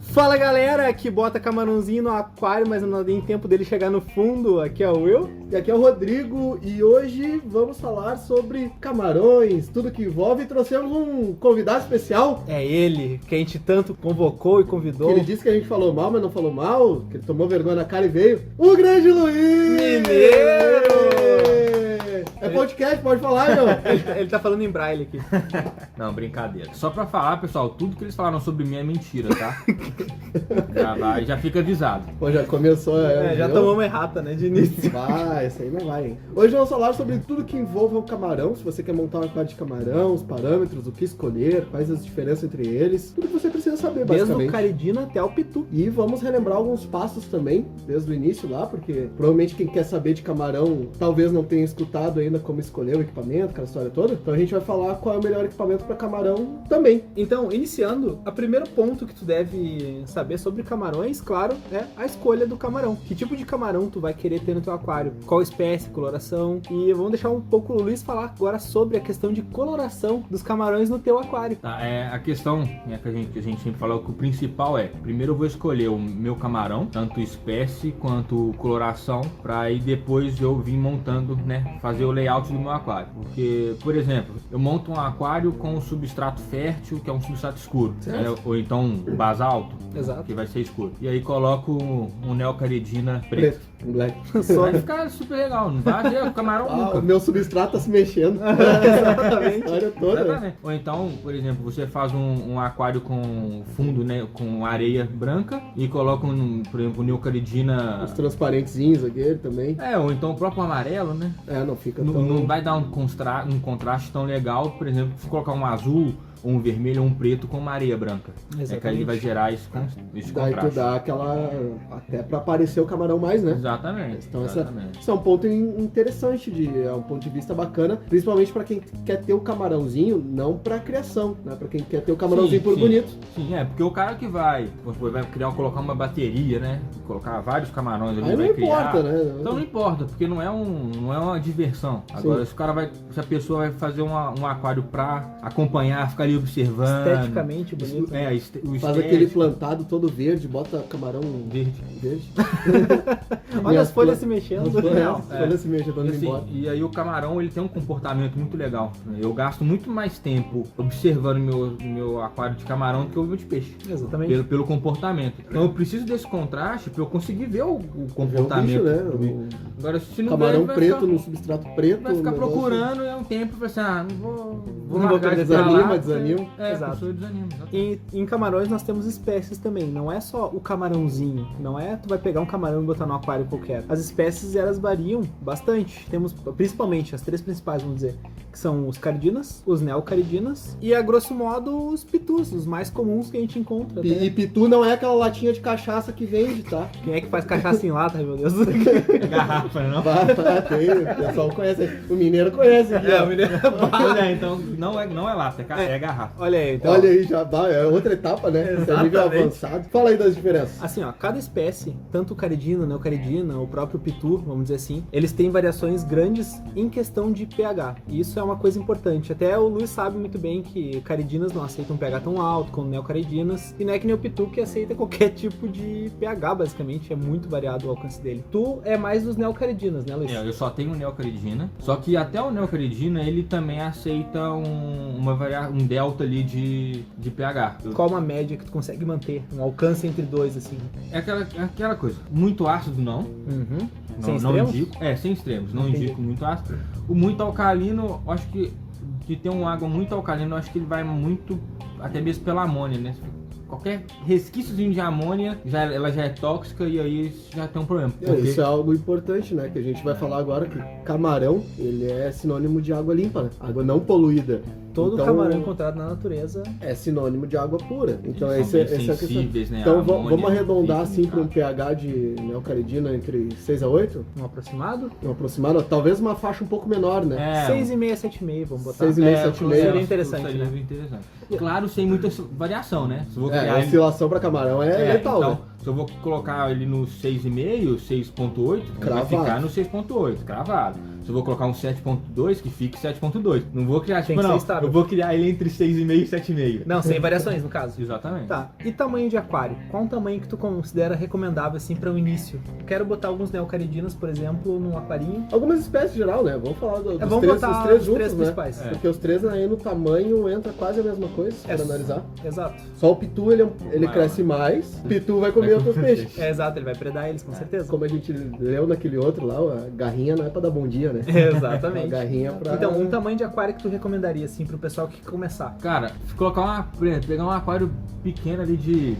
Fala galera, que bota camarãozinho no aquário, mas não tem tempo dele chegar no fundo. Aqui é o Will. E aqui é o Rodrigo, e hoje vamos falar sobre camarões, tudo que envolve, e trouxemos um convidado especial. É ele, que a gente tanto convocou e convidou. Que ele disse que a gente falou mal, mas não falou mal, que ele tomou vergonha na cara e veio. O grande Luiz! Mineiro! É podcast, pode falar, meu. Ele tá falando em braille aqui. Não, brincadeira. Só pra falar, pessoal, tudo que eles falaram sobre mim é mentira, tá? Já fica avisado. Pô, já começou. Já tomou uma errata, né, de início. Vai, isso aí não vai, hein? Hoje vamos falar sobre tudo que envolve o camarão. Se você quer montar um aquário de camarão, os parâmetros, o que escolher, quais as diferenças entre eles. Tudo que você precisa saber, basicamente. Desde o caridina até o pitu. E vamos relembrar alguns passos também, desde o início lá, porque provavelmente quem quer saber de camarão talvez não tenha escutado ainda como escolher o equipamento, aquela história toda. Então a gente vai falar qual é o melhor equipamento para camarão também. Então, iniciando, o primeiro ponto que tu deve saber sobre camarões, claro, é a escolha do camarão. Que tipo de camarão tu vai querer ter no teu aquário? Qual espécie, coloração? E vamos deixar um pouco o Luiz falar agora sobre a questão de coloração dos camarões no teu aquário. Tá, a questão que a gente sempre fala, que o principal é, primeiro eu vou escolher o meu camarão, tanto espécie quanto coloração, pra aí depois eu vir montando, né, fazer o layout do meu aquário. Porque, por exemplo, eu monto um aquário com um substrato fértil, que é um substrato escuro, né, ou então um basalto, Exato. que vai ser escuro. E aí coloco um neocaridina preto. Black. Vai ficar super legal, não vai ver o camarão nunca. O meu substrato tá se mexendo. Exatamente. A história toda. Exatamente. Ou então, por exemplo, você faz um aquário com fundo, né, com areia branca e coloca, por exemplo, neocaridina... Os transparentezinhos aqui também. Ou então o próprio amarelo, né? Não fica Não, tão... não vai dar um contraste tão legal, por exemplo, se colocar um azul, ou um vermelho ou um preto com uma areia branca. Exatamente. É que aí vai gerar esse Daí contraste. tu dá aquela... até pra aparecer o camarão mais, né? Exatamente. Então exatamente. esse é um ponto interessante, é um ponto de vista bacana, principalmente pra quem quer ter o camarãozinho, não pra criação, né? Pra quem quer ter o camarãozinho por bonito. Sim, porque o cara que vai colocar uma bateria, né? Colocar vários camarões ali, Aí vai não criar. importa, né? Então não importa, porque não é uma diversão. Agora, se a pessoa vai fazer um aquário pra acompanhar, ficar ali observando. Esteticamente bonito. Faz aquele plantado todo verde, bota camarão verde. Olha as folhas se mexendo. As folhas se mexendo, E, embora. e aí o camarão, ele tem um comportamento muito legal. Eu gasto muito mais tempo observando meu aquário de camarão do que o meu de peixe. Exatamente. Pelo comportamento. Então eu preciso desse contraste para eu conseguir ver o comportamento. Ver o bicho, né? Agora, se não camarão der, preto no substrato preto. Vai ficar procurando e é um tempo pra assim, não vou largar desanima. Exato. Exato. E em camarões nós temos espécies também, não é só o camarãozinho, não é tu vai pegar um camarão e botar no aquário qualquer. As espécies, elas variam bastante. Temos principalmente as três principais, vamos dizer, que são os caridinas, os neocaridinas e, a grosso modo, os pitus, os mais comuns que a gente encontra. E pitu não é aquela latinha de cachaça que vende, tá? Quem é que faz cachaça em lata, meu Deus? Garrafa, não? Tem, o pessoal conhece. O mineiro conhece. O mineiro... então não é lata, é garrafa. Olha aí, então. Olha aí, já dá, é outra etapa, né? É nível avançado. Fala aí das diferenças. Assim, cada espécie, tanto o caridina, neocaridina, o próprio pitu, vamos dizer assim, eles têm variações grandes em questão de pH. E isso é uma coisa importante. Até o Luiz sabe muito bem que caridinas não aceitam pH tão alto como neocaridinas. E não é que nem o pitu que aceita qualquer tipo de pH, basicamente. É muito variado o alcance dele. Tu é mais dos neocaridinas, né, Luiz? Eu só tenho neocaridina. Só que até o neocaridina, ele também aceita um delta ali de pH. Qual uma média que tu consegue manter? Um alcance entre dois, assim? É aquela coisa. Muito ácido, não. Uhum. Sem extremos? Indico. Sem extremos. Não indico muito ácido. O muito alcalino, eu acho que tem uma água muito alcalina, eu acho que ele vai muito, até mesmo pela amônia, né? Qualquer resquíciozinho de amônia, ela já é tóxica e aí já tem um problema. Isso é algo importante, né? Que a gente vai falar agora que camarão, ele é sinônimo de água limpa, né? Água não poluída. Todo camarão encontrado na natureza é sinônimo de água pura. Então esse é a questão. Né? Então vamos arredondar assim para um pH de neocaridina entre 6 a 8? Um aproximado? Um aproximado, talvez uma faixa um pouco menor, né? 6,5 a 7,5, vamos botar. 6,5, 7,5. Seria interessante, né? Claro, sem muita variação, né? Se vou criar a oscilação para camarão é letal, então, né? Se eu vou colocar ele no 6,5, 6.8, ele vai Cravado. ficar no 6.8, cravado. Se eu vou colocar um 7.2, que fique 7.2. Não vou criar, Tem tipo, que ser não, estável. eu vou criar ele entre 6,5 e 7,5. Não, sem variações, no caso. Exatamente. Tá, e tamanho de aquário? Qual um tamanho que tu considera recomendável, assim, para o início? Quero botar alguns neocaridinas, por exemplo, num aquarinho. Algumas espécies em geral, né? Vamos falar dos Vamos três, botar os três os juntos, três né? principais. É. Porque os três aí no tamanho entra quase a mesma coisa, se for analisar. Exato. Só o pitu, ele Maior. cresce mais. O pitu vai comer outros peixes. É, exato, ele vai predar eles, com certeza. Como a gente leu naquele outro lá, a garrinha não é pra dar bom dia, né? Exatamente. A garrinha é pra... Então, um tamanho de aquário que tu recomendaria, assim, pro pessoal que quer começar? Cara, se colocar pegar um aquário pequeno ali de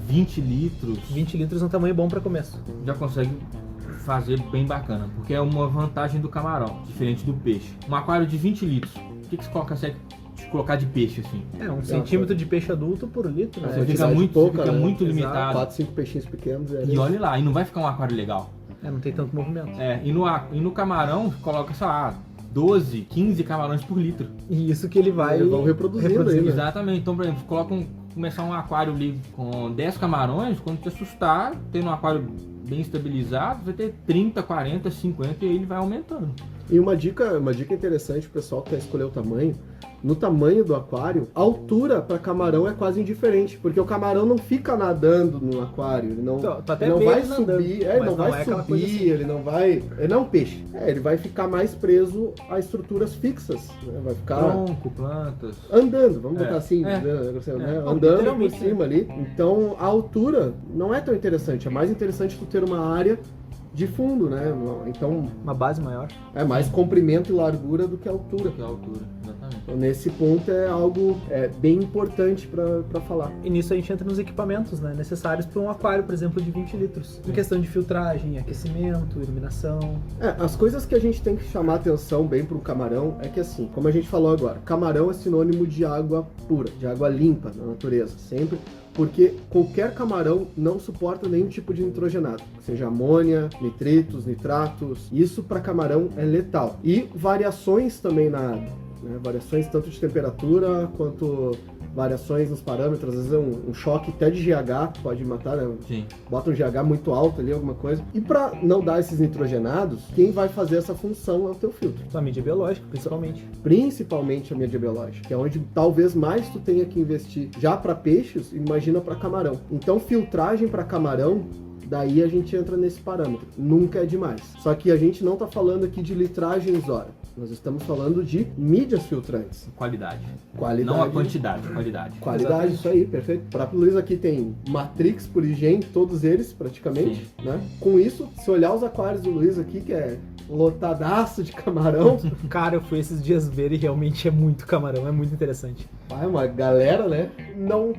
20 litros, 20 litros é um tamanho bom para começo. já consegue fazer bem bacana, porque é uma vantagem do camarão, diferente do peixe. Um aquário de 20 litros, o que você consegue colocar de peixe assim? É, 1 centímetro de peixe adulto por litro, né? Você fica quantidade muito, pouca, fica né? muito Exato. limitado. 4, 5 peixinhos pequenos. E olha lá, e não vai ficar um aquário legal. É, não tem tanto movimento. E no camarão, coloca, sei lá, 12, 15 camarões por litro. E isso que ele vai... Eles vão reproduzindo aí, né? Exatamente. Então, por exemplo, começar um aquário ali com 10 camarões, quando te assustar, tendo um aquário bem estabilizado, vai ter 30, 40, 50 e aí ele vai aumentando. E uma dica interessante pro pessoal que quer escolher o tamanho. No tamanho do aquário, a altura para camarão é quase indiferente, porque o camarão não fica nadando no aquário, ele não, Tu até ele não vê vai ele nadando, subir, ele mas não vai aquela coisa subir, assim. ele não vai, ele não é um peixe, ele vai ficar mais preso a estruturas fixas, né? Vai ficar Tronco, plantas. andando, vamos botar É, assim, é, né? Não, Andando por literalmente, cima ali. Então a altura não é tão interessante, é mais interessante tu ter uma área de fundo, né? Então Uma base maior. é mais comprimento e largura do que altura. Que é a altura, exatamente. Então, nesse ponto é algo bem importante para falar. E nisso a gente entra nos equipamentos, né, necessários para um aquário, por exemplo, de 20 litros. Em questão de filtragem, aquecimento, iluminação. As coisas que a gente tem que chamar atenção bem para o camarão é que, assim, como a gente falou agora, camarão é sinônimo de água pura, de água limpa na natureza, sempre. Porque qualquer camarão não suporta nenhum tipo de nitrogenado, seja amônia, nitritos, nitratos. Isso para camarão é letal. E variações também na água, né? Variações tanto de temperatura quanto variações nos parâmetros. Às vezes um choque até de GH pode matar, né? Sim. Bota um GH muito alto ali, alguma coisa. E para não dar esses nitrogenados, quem vai fazer essa função é o teu filtro. A mídia biológica, principalmente. Principalmente a mídia biológica, que é onde talvez mais tu tenha que investir. Já para peixes, imagina para camarão. Então, filtragem para camarão, daí a gente entra nesse parâmetro. Nunca é demais. Só que a gente não tá falando aqui de litragens hora. Nós estamos falando de mídias filtrantes. Qualidade. Qualidade. Não a quantidade, qualidade. Qualidade, isso aí, perfeito. O próprio Luiz aqui tem Matrix, Purigen, todos eles praticamente, né? Com isso, se olhar os aquários do Luiz aqui, que é lotadaço de camarão, Cara, eu fui esses dias ver e realmente é muito camarão, é muito interessante. vai uma galera, né?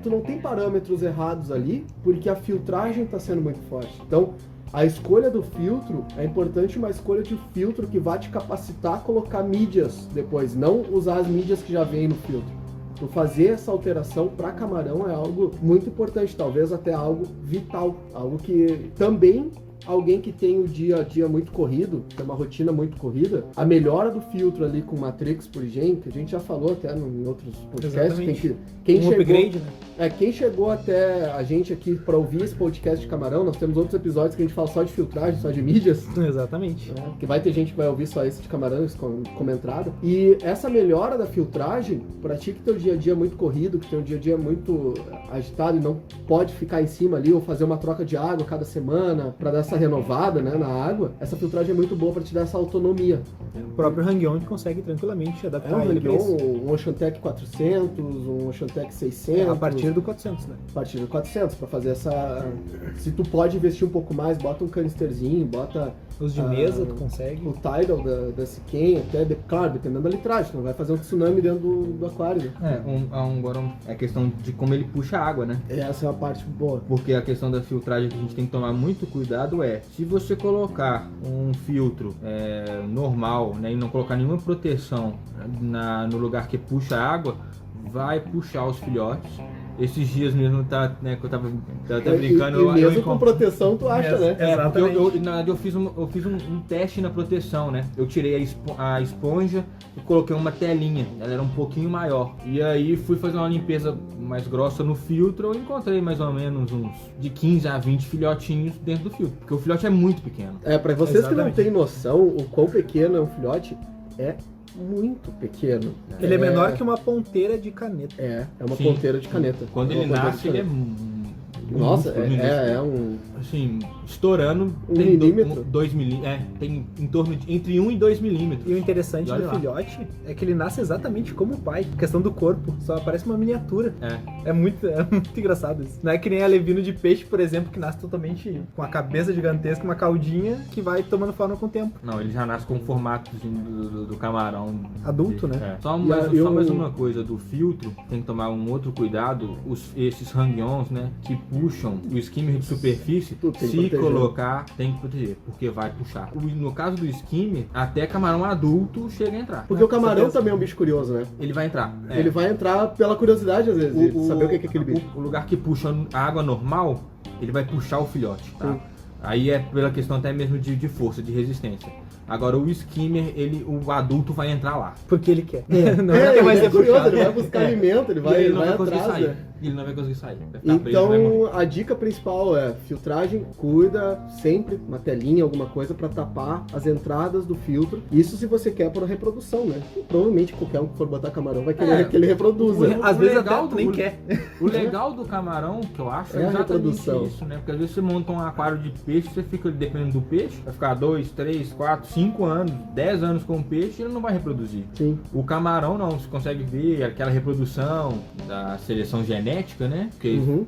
Tu não tem parâmetros errados ali, porque a filtragem está sendo muito forte. Então, a escolha do filtro é importante, uma escolha de filtro que vai te capacitar a colocar mídias depois, não usar as mídias que já vem no filtro. Tu fazer essa alteração para camarão é algo muito importante, talvez até algo vital, algo que também alguém que tem o dia a dia muito corrido, tem uma rotina muito corrida, a melhora do filtro ali com Matrix Purigen, que a gente já falou até em outros podcasts, Exatamente. quem Um chegou, upgrade, né? quem chegou até a gente aqui para ouvir esse podcast de camarão, nós temos outros episódios que a gente fala só de filtragem, só de mídias, Exatamente. né? Que vai ter gente que vai ouvir só esse de camarão, isso como entrada. E essa melhora da filtragem, para ti que tem o dia a dia muito corrido, que tem o dia a dia muito agitado e não pode ficar em cima ali ou fazer uma troca de água cada semana para dar essa renovada, né, na água, essa filtragem é muito boa para te dar essa autonomia. O próprio Hang-On consegue tranquilamente adaptar ele pra isso. Um Oceantec 400, um Oceantec 600. A partir do 400, né? A partir do 400, para fazer essa... Se tu pode investir um pouco mais, bota um canisterzinho, bota... Os de mesa, tu consegue. O Tidal da Siquem, até, claro, dependendo da litragem, não vai fazer um tsunami dentro do aquário, né? Agora é questão de como ele puxa a água, né? Essa é uma parte boa. Porque a questão da filtragem que a gente tem que tomar muito cuidado é, se você colocar um filtro normal, né, e não colocar nenhuma proteção no lugar que puxa a água, vai puxar os filhotes Esses dias mesmo, né, que eu tava brincando... E mesmo com proteção, tu acha, né? Porque na verdade eu fiz um teste na proteção, né? Eu tirei a esponja e coloquei uma telinha, ela era um pouquinho maior. E aí fui fazer uma limpeza mais grossa no filtro, eu encontrei mais ou menos uns de 15 a 20 filhotinhos dentro do filtro, porque o filhote é muito pequeno. Pra vocês que não Exatamente. têm noção, o quão pequeno é um filhote, é muito pequeno. Ele é menor que uma ponteira de caneta. É uma Sim. ponteira de caneta. Quando É ele uma ponteira nasce, de ele é caneta. Nossa, é um... assim, estourando, Um tem milímetro? 2 milímetros, tem em torno de entre 1 e 2 milímetros. E o interessante E olha do lá. filhote é que ele nasce exatamente como o pai. Questão do corpo, só parece uma miniatura. É muito engraçado isso. Não é que nem alevino de peixe, por exemplo, que nasce totalmente com a cabeça gigantesca, uma caudinha que vai tomando forma com o tempo. Não, ele já nasce com o formato do camarão. Adulto, né? Só mais uma coisa do filtro, tem que tomar um outro cuidado, esses hang-ons, né, que puxam o skimmer de superfície, Tu tem que se proteger. colocar, tem que proteger, porque vai puxar. No caso do skimmer, até camarão adulto chega a entrar. Porque o camarão certeza. também é um bicho curioso, né? Ele vai entrar. Ele vai entrar pela curiosidade, às vezes, de saber o que é aquele bicho. O lugar que puxa a água normal, ele vai puxar o filhote, tá? Sim. Aí é pela questão até mesmo de força, de resistência. Agora o skimmer, o adulto vai entrar lá. Porque ele quer. Não É, é que vai ele é ser curioso, puxado. ele vai buscar alimento, ele E vai, ele não vai vai conseguir atrás, sair. né? E ele não vai conseguir sair. Vai ficar preso, vai morrer. Então, a dica principal é filtragem, cuida sempre, uma telinha, alguma coisa pra tapar as entradas do filtro. Isso se você quer por reprodução, né? E provavelmente qualquer um que for botar camarão vai querer que ele reproduza. Às O vezes legal até tu nem do- quer. O legal do camarão, que eu acho, É é a exatamente reprodução. isso, né? Porque às vezes você monta um aquário de peixe, você fica, dependendo do peixe, vai ficar 2, 3, 4, 5 anos, 10 anos com o peixe e ele não vai reproduzir. Sim. O camarão não, você consegue ver aquela reprodução da seleção genética, né? Porque Uhum.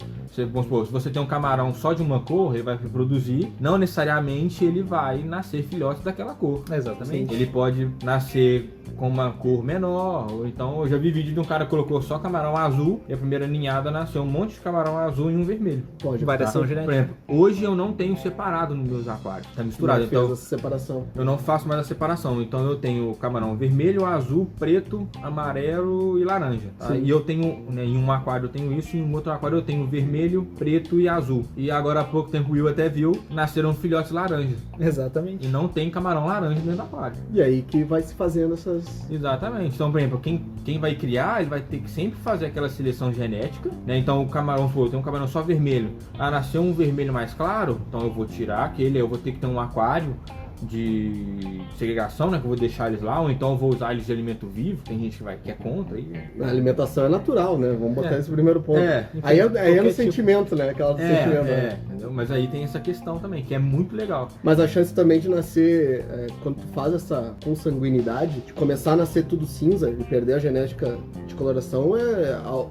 vamos supor, se você tem um camarão só de uma cor, ele vai reproduzir, não necessariamente ele vai nascer filhote daquela cor. Exatamente. Ele pode nascer com uma cor menor, ou então eu já vi vídeo de um cara que colocou só camarão azul e a primeira ninhada nasceu um monte de camarão azul e um vermelho. Pode. Variação Por genética. exemplo, hoje eu não tenho separado nos meus aquários, tá misturado, Já fez então essa separação. eu não faço mais a separação. Então eu tenho camarão vermelho, azul, preto, amarelo e laranja. Tá? Sim. E eu tenho, né, em um aquário eu tenho isso, e em um outro aquário eu tenho vermelho, preto e azul. E agora há pouco tempo o Will até viu, nasceram filhotes laranja. Exatamente. E não tem camarão laranja dentro do aquário. E aí que vai se fazendo essas... Exatamente. Então, por exemplo, quem vai criar, ele vai ter que sempre fazer aquela seleção genética, né? Então o camarão, pô, tem um camarão só vermelho. Ah, nasceu um vermelho mais claro, então eu vou tirar aquele, eu vou ter que ter um aquário de segregação, né? Que eu vou deixar eles lá, ou então eu vou usar eles de alimento vivo. Tem gente que é contra aí. A alimentação é natural, né? Vamos botar esse primeiro ponto. É. Aí é no Qualquer tipo. sentimento, né? Aquela do sentimento. Né? Entendeu? Mas aí tem essa questão também, que é muito legal. Mas a chance também de nascer, quando tu faz essa consanguinidade, de começar a nascer tudo cinza e perder a genética de coloração,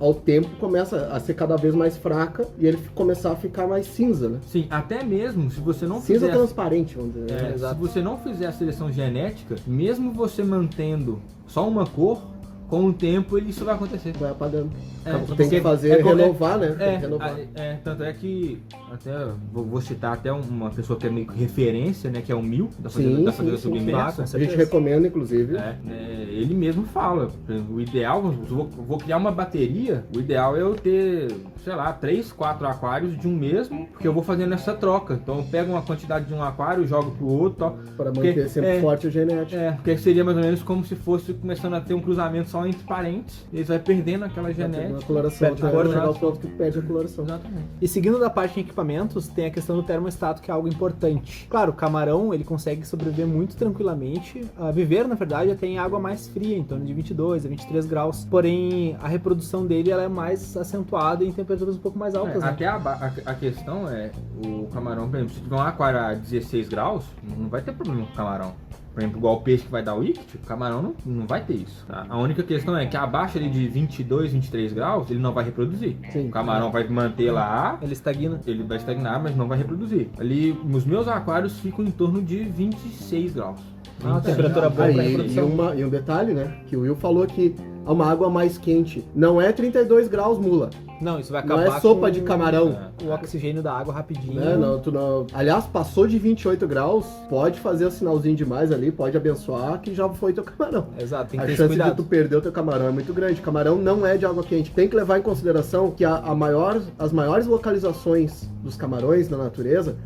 ao tempo começa a ser cada vez mais fraca e ele começar a ficar mais cinza, né? Sim, até mesmo se você não Cinza fizer... transparente, vamos dizer. né? Se você não fizer a seleção genética, mesmo você mantendo só uma cor, com o tempo isso vai acontecer. Vai apagando. É, Tem que porque fazer, renovar, né? Tem É, que renovar. tanto é que até vou citar até uma pessoa que é meio que referência, né, que é o Mil, da Fazenda Submersa. A gente recomenda, inclusive. Ele mesmo fala, o ideal, vou criar uma bateria, o ideal é eu ter, sei lá, 3, 4 aquários de um mesmo, porque eu vou fazendo essa troca. Então eu pego uma quantidade de um aquário, jogo pro outro, ó, Para manter sempre forte a genética. porque seria mais ou menos como se fosse começando a ter um cruzamento só entre parentes, eles vai perdendo aquela genética. Uma coloração, Perde a até cor, chegar né? ao ponto que perde a coloração. Exatamente. E seguindo da parte de equipamentos, tem a questão do termostato, que é algo importante. Claro, o camarão, ele consegue sobreviver muito tranquilamente, viver, na verdade, até em água mais fria, em torno de 22 a 23 graus. Porém, a reprodução dele ela é mais acentuada em temperaturas um pouco mais altas, né? Até a questão é, o camarão, por exemplo, se tiver um aquário a 16 graus, não vai ter problema com o camarão. Por exemplo, igual o peixe que vai dar o íctio, o camarão não vai ter isso, tá? A única questão é que abaixo ali de 22, 23 graus, ele não vai reproduzir. Sim. O camarão vai manter lá, Ele estagna. ele vai estagnar, mas não vai reproduzir. Ali, os meus aquários ficam em torno de 26 graus. Temperatura boa pra Aí, reprodução. e um detalhe, né? Que o Will falou que a uma água mais quente. Não é 32 graus, mula. Não, isso vai Não acabar é sopa com de camarão. o oxigênio da água rapidinho. Né? Não. Aliás, passou de 28 graus, pode fazer o sinalzinho demais ali, pode abençoar que já foi teu camarão. Exato, tem que A ter esse chance de cuidado. tu perder o teu camarão é muito grande. Camarão não é de água quente. Tem que levar em consideração que as maiores localizações dos camarões na natureza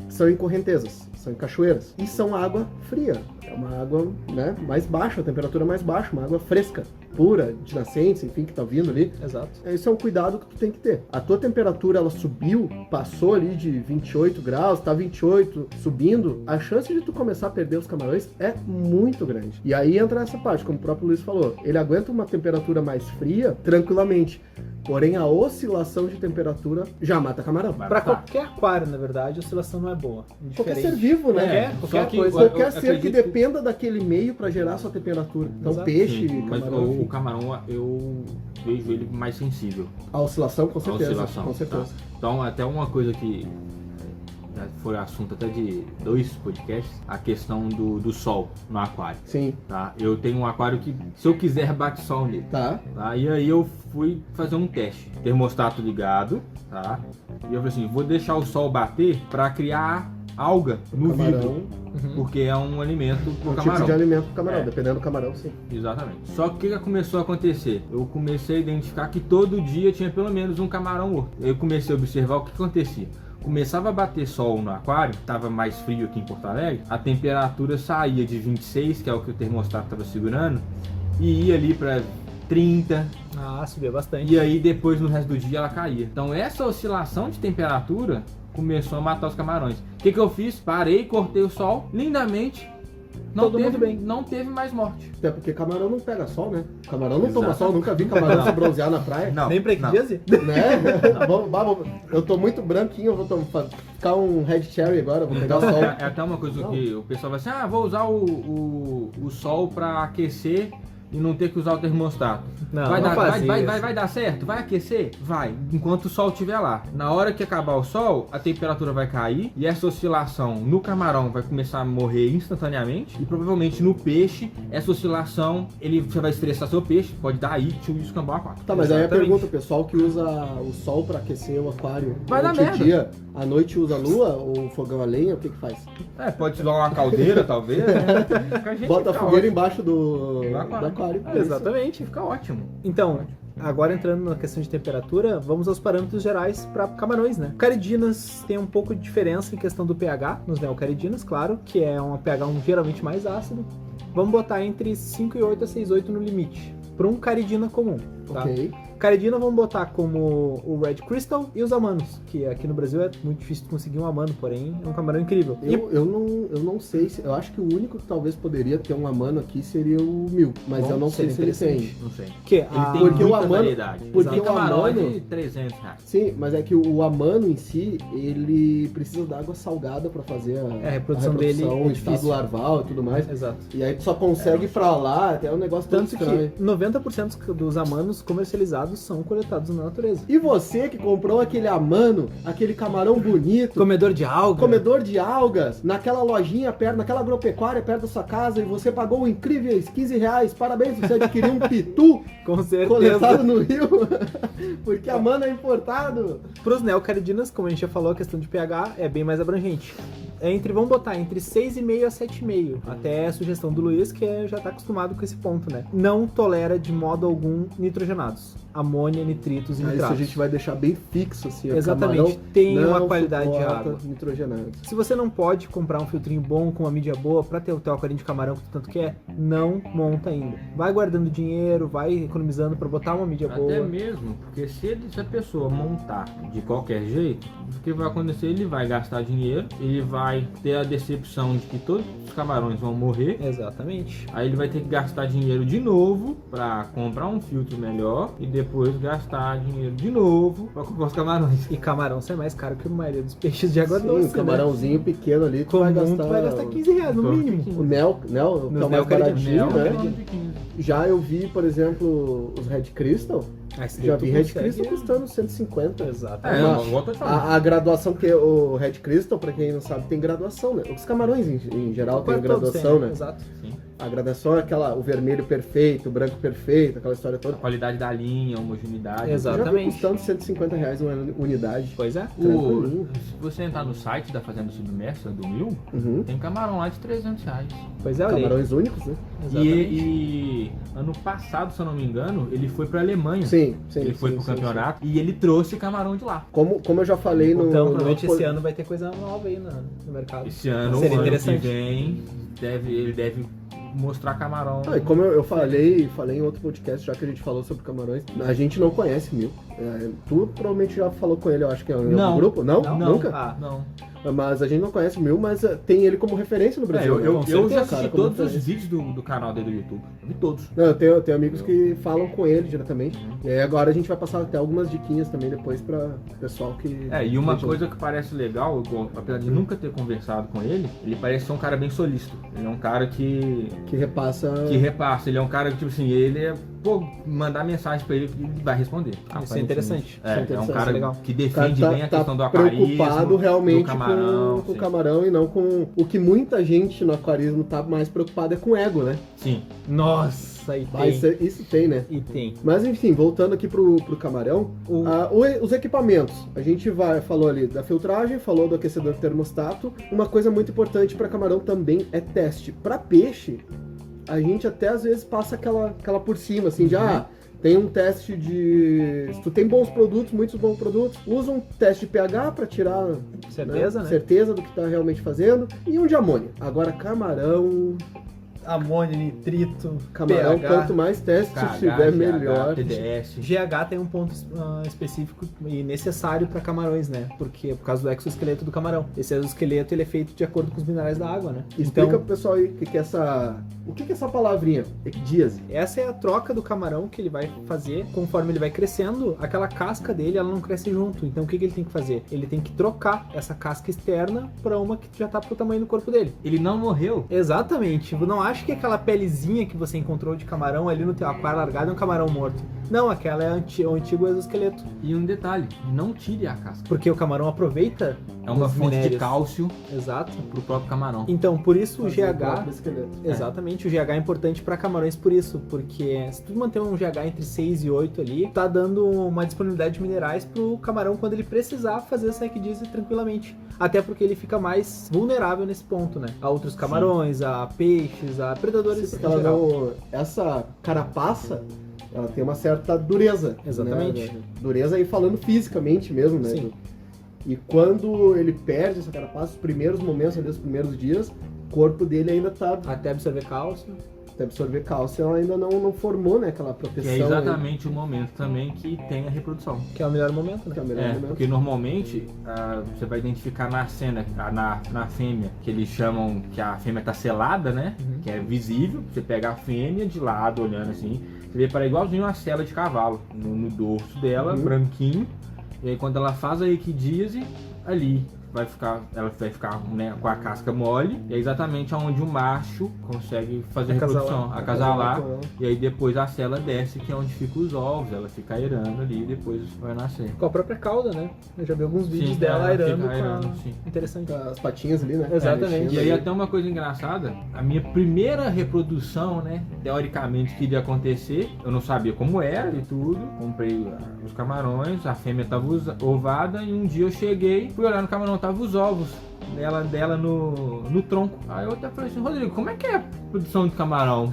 são em correntezas, são em cachoeiras. E são água fria. É uma água, né, mais baixa, a temperatura mais baixa, uma água fresca, pura, de nascentes, enfim, que tá vindo ali. Exato. Esse é um cuidado que tu tem que ter. A tua temperatura, ela subiu, passou ali de 28 graus, tá 28, subindo, a chance de tu começar a perder os camarões é muito grande. E aí entra essa parte, como o próprio Luiz falou, ele aguenta uma temperatura mais fria tranquilamente. Porém, a oscilação de temperatura já mata camarão. Pra qualquer aquário, na verdade, a oscilação não é boa. Qualquer Indiferente. ser vivo, né? Qualquer só que coisa. Qualquer eu ser que acredito dependa daquele meio pra gerar sua temperatura. Então, Exato. peixe, Sim, mas camarão, o enfim. camarão eu vejo ele mais sensível. A oscilação, com à certeza. oscilação, Com certeza. tá? Então, até uma coisa que já foi assunto até de 2 podcasts, a questão do sol no aquário. Sim, Tá? Eu tenho um aquário que, se eu quiser, bate sol nele. tá. Tá? E aí eu fui fazer um teste. Termostato ligado, tá? E eu falei assim, vou deixar o sol bater para criar alga no Camarão, vidro. Uhum. Porque é um alimento pro um tipo camarão. de alimento pro camarão, É. dependendo do camarão, sim. Exatamente. Só que o que começou a acontecer? Eu comecei a identificar que todo dia tinha pelo menos um camarão morto. Eu comecei a observar o que acontecia. Começava a bater sol no aquário, estava mais frio aqui em Porto Alegre, a temperatura saía de 26, que é o que o termostato estava segurando, e ia ali para 30, Ah, subiu bastante. e aí depois no resto do dia ela caía. Então essa oscilação de temperatura começou a matar os camarões. O que eu fiz? Parei, cortei o sol, lindamente, Todo mundo bem. não teve mais morte. Até porque camarão não pega sol, né? Camarão não toma Exato. sol, nunca vi camarão Não. se bronzear na praia. Não, Nem pra não. ecdíase? Né? Eu tô muito branquinho, eu vou ficar um red cherry agora, vou pegar Então, sol. é até uma coisa Não. que o pessoal vai assim, vou usar o sol para aquecer e não ter que usar o termostato. Não, vai, não dar, faz vai, isso. vai dar certo? Vai aquecer? Vai, enquanto o sol estiver lá. Na hora que acabar o sol, a temperatura vai cair e essa oscilação no camarão vai começar a morrer instantaneamente e provavelmente no peixe, essa oscilação, você vai estressar seu peixe, pode dar aí, e escambar o aquário. Tá, mas aí a Exatamente. pergunta, o pessoal que usa o sol pra aquecer o aquário Vai dar durante o merda. dia, à noite usa a lua ou fogão a lenha, o que que faz? Pode usar uma caldeira, talvez, né? Porque a gente Bota a fica fogueira ótimo. embaixo do Do aquário. aquário. Exatamente. Fica ótimo. Então, agora entrando na questão de temperatura, vamos aos parâmetros gerais para camarões, né? Caridinas tem um pouco de diferença em questão do pH, nos neocaridinas, claro, que é um pH geralmente mais ácido. Vamos botar entre 5,8 a 6,8 no limite, para um caridina comum, tá? Ok. Caridina vamos botar como o Red Crystal e os amanos, que aqui no Brasil é muito difícil de conseguir um amano, porém é um camarão incrível. Eu não sei se. Eu acho que o único que talvez poderia ter um amano aqui seria o Mil, mas Bom, eu não sei seria se ele tem. interessante. Não sei. Que Ele tem porque o muita amano- variedade. porque Tem o camarão amano- de 300 reais. Sim, mas é que o amano em si, ele precisa da água salgada pra fazer a reprodução dele é o estado difícil. larval e tudo mais. Exato. E aí tu só consegue pra lá, até um negócio todo Tanto estranho. que 90% dos amanos comercializados são coletados na natureza. E você que comprou aquele amano, aquele camarão bonito, Comedor de alga. comedor de algas, naquela lojinha perto, naquela agropecuária perto da sua casa, e você pagou incríveis 15 reais, parabéns, você adquiriu um pitu Com certeza. coletado no rio, porque amano é importado. Para os neocaridinas, como a gente já falou, a questão de pH é bem mais abrangente. Vamos botar entre 6,5 a 7,5. Até a sugestão do Luiz, que já está acostumado com esse ponto, né? Não tolera de modo algum nitrogenados. Amônia, nitritos e Isso a nitratos. gente vai deixar bem fixo, assim. o Exatamente. camarão Tem não uma qualidade de suporta água. nitrogenados. Se você não pode comprar um filtrinho bom com uma mídia boa para ter o teu aquarinho de camarão que tu tanto quer, não monta ainda. Vai guardando dinheiro, vai economizando para botar uma mídia Até boa. mesmo, porque se a pessoa montar de qualquer jeito, o que vai acontecer? Ele vai gastar dinheiro, ele vai ter a decepção de que todos os camarões vão morrer, Exatamente. aí ele vai ter que gastar dinheiro de novo para comprar um filtro melhor e depois gastar dinheiro de novo para comprar os camarões. E camarão sai mais caro que a maioria dos peixes de água Sim, doce, um camarãozinho pequeno ali, tu Comum, vai tu gastar... vai gastar 15 reais no Então, mínimo. O Nel, que é o mais neocaridinos. baratinho, né? Neocaridinos. Já eu vi, por exemplo, os Red Crystal. Ah, esse Já daí tu vi Red consegue- Crystal custando 150. Exato. Uma- igual eu tô te falando. A graduação que o Red Crystal, pra quem não sabe, tem graduação, né? Os camarões em geral têm Quase todos graduação, têm, né? Exato. Sim. A gradação é o vermelho perfeito, o branco perfeito, aquela história A toda. qualidade da linha, a homogeneidade. Exato. Já vi Exatamente. custando R$150 uma unidade. Pois é. Tranquilinho. Se você entrar no site da Fazenda Submersa, do Mil, Uhum. tem camarão lá de R$300. Pois é, olha aí. Camarões únicos, né? Exatamente. E ano passado, se eu não me engano, ele foi pra Alemanha. Sim. Ele foi pro sim. campeonato e ele trouxe camarão de lá. Como eu já falei no... Então, no- provavelmente esse ano vai ter coisa nova aí no mercado. Esse ano, Seria ano que interessante. vem, ele deve mostrar camarão. Ah, e como eu falei em outro podcast, já que a gente falou sobre camarões, a gente não conhece Mil. Tu provavelmente já falou com ele, eu acho que é em Não. algum grupo. Não? Não. Nunca? Ah, Não. Mas a gente não conhece Mil, mas tem ele como referência no Brasil. né? Eu Com já certeza, assisti cara, como todos os referência. vídeos do canal dele do YouTube. Eu vi todos. Não, eu tenho amigos que falam com ele diretamente. E aí agora a gente vai passar até algumas diquinhas também depois pra pessoal que... E uma que- coisa que parece legal, apesar de nunca ter conversado com ele parece ser um cara bem solícito. Ele é um cara que repassa... repassa. Ele é um cara que, tipo assim, mandar mensagem pra ele, ele vai responder. Isso é interessante. É um interessante, cara legal. que O cara defende bem a questão do aquarismo. preocupado realmente do camarão, com o sim. camarão e não com o que muita gente no aquarismo tá mais preocupada é com o ego, né? Sim. Nossa, aí Ah, tem. isso tem, né? E tem. Mas enfim, voltando aqui pro camarão, os equipamentos. A gente falou ali da filtragem, falou do aquecedor termostato. Uma coisa muito importante para camarão também é teste. Para peixe, a gente até às vezes passa aquela por cima, assim, de tem um teste de... Se tu tem bons produtos, muitos bons produtos, usa um teste de pH para tirar Certeza, né? certeza do que tá realmente fazendo, e um de amônia. Agora, camarão, Amônio, nitrito, camarão, pH. quanto mais testes KH, tiver, GH, melhor. TDS. GH tem um ponto específico e necessário para camarões, né? Porque por causa do exoesqueleto do camarão. Esse exoesqueleto ele é feito de acordo com os minerais da água, né? Explica Então, pro pessoal aí o que é essa palavrinha, ecdíase. essa é a troca do camarão que ele vai fazer conforme ele vai crescendo. Aquela casca dele, ela não cresce junto. Então o que ele tem que fazer? Ele tem que trocar essa casca externa para uma que já tá pro tamanho do corpo dele. Ele não morreu. Exatamente. Não acho que aquela pelezinha que você encontrou de camarão ali no teu aquário largado é um camarão morto. Não, aquela é o antigo exoesqueleto. E um detalhe, não tire a casca. Porque o camarão aproveita É uma os fonte de minérios. cálcio Exato. pro próprio camarão. Então, por isso o Fazer GH... próprio esqueleto. Exatamente, o GH é importante para camarões por isso, porque se tu manter um GH entre 6 e 8 ali, tá dando uma disponibilidade de minerais pro camarão quando ele precisar fazer essa equidise tranquilamente. Até porque ele fica mais vulnerável nesse ponto, né? A outros camarões, a peixes, a predadores Sim, em porque ela geral. essa carapaça, ela tem uma certa dureza. Exatamente. Né? Dureza aí falando fisicamente mesmo, né? Sim. E quando ele perde essa carapaça, os primeiros momentos ali, os primeiros dias, o corpo dele ainda tá Até absorver cálcio. até absorver cálcio, ela ainda não formou, né, aquela Que proteção. é exatamente o momento também que tem a reprodução. Que é o melhor momento, né? Que é o melhor momento. Porque normalmente você vai identificar na cena, na fêmea, que eles chamam que a fêmea tá selada, né? Uhum. Que é visível. Você pega a fêmea de lado, olhando assim, você vê para igualzinho uma sela de cavalo no dorso dela, Uhum. branquinho. E aí quando ela faz a equidíase, ali ela vai ficar, né, com a casca mole, e é exatamente onde o macho consegue fazer a reprodução, acasalar, e aí depois a cela desce, que é onde ficam os ovos, ela fica aerando ali e depois vai nascer. Com a própria cauda, né? Eu já vi alguns vídeos Sim, dela ela aerando. fica com aerando, a... sim. Interessante. As patinhas ali, né? Exatamente. Mexendo E aí ali. até uma coisa engraçada, a minha primeira reprodução, né, teoricamente que iria acontecer, eu não sabia como era e tudo, comprei os camarões, a fêmea tava ovada e um dia eu cheguei, fui olhar no camarão, tava os ovos dela no tronco. Aí eu até falei assim, Rodrigo, como é que é a produção de camarão?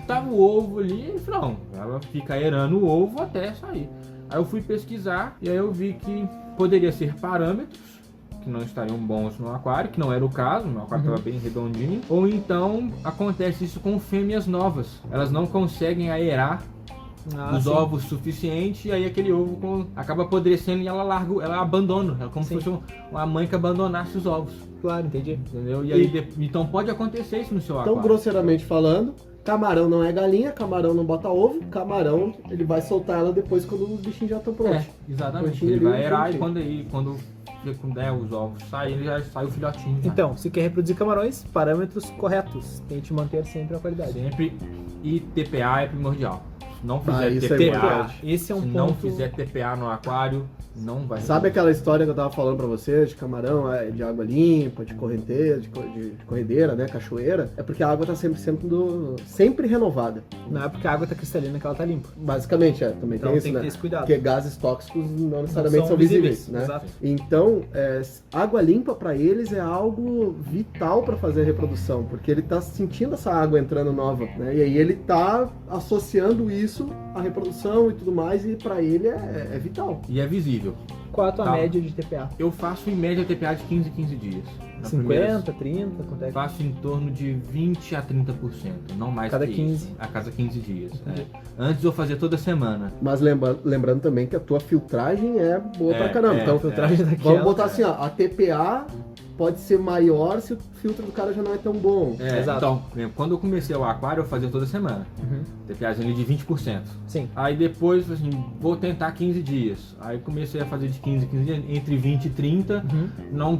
Tava o ovo ali, ele falou, não, ela fica aerando o ovo até sair. Aí eu fui pesquisar e aí eu vi que poderia ser parâmetros que não estariam bons no aquário, que não era o caso, meu aquário estava bem redondinho, ou então acontece isso com fêmeas novas, elas não conseguem aerar os sim. ovos suficiente, e aí aquele ovo acaba apodrecendo e ela larga, ela abandona, é como Sim. se fosse uma mãe que abandonasse os ovos, Claro, entendi. entendeu? E aí, então pode acontecer isso no seu Então, aquário. grosseiramente falando, camarão não é galinha, camarão não bota ovo, camarão ele vai soltar ela depois quando os bichinhos já estão prontos. Exatamente, Prontinho ele ali, vai aerar e prontinho. quando os ovos saem, ele já sai o filhotinho. já. Então, se quer reproduzir camarões, parâmetros corretos. Tente manter sempre a qualidade. Sempre, e TPA é primordial. Se não fizer isso é TPA, importante. Esse é um se ponto... não fizer TPA no aquário, não vai Sabe aquela história que eu tava falando pra vocês de camarão, de água limpa, de correnteira, de corredeira, né, cachoeira? É porque a água tá sempre renovada. Não é porque a água tá cristalina que ela tá limpa. Basicamente, também Então tem isso, tem que né? ter esse cuidado. Porque gases tóxicos não necessariamente Não são visíveis, né? Exato. Então, água limpa pra eles é algo vital pra fazer a reprodução, porque ele tá sentindo essa água entrando nova, né? E aí ele tá associando isso à reprodução e tudo mais, e pra ele é vital. E é visível. Qual é a tua Tá. média de TPA? Eu faço em média TPA de 15 em 15 dias. Na 50, 30? Quanto é que... Faço em torno de 20 a 30%, não mais Cada que 15. isso. A cada 15 dias. Entendi. Antes eu fazia toda semana. Mas lembrando também que a tua filtragem é boa pra caramba. Então, Filtragem daquela. vamos botar assim, ó, a TPA pode ser maior se o filtro do cara já não é tão bom. Exato. Então, quando eu comecei o aquário, eu fazia toda semana. Uhum. TPAzinho de 20%. Sim. Aí depois, assim, vou tentar 15 dias. Aí comecei a fazer de 15 em 15 dias, entre 20 e 30. Uhum.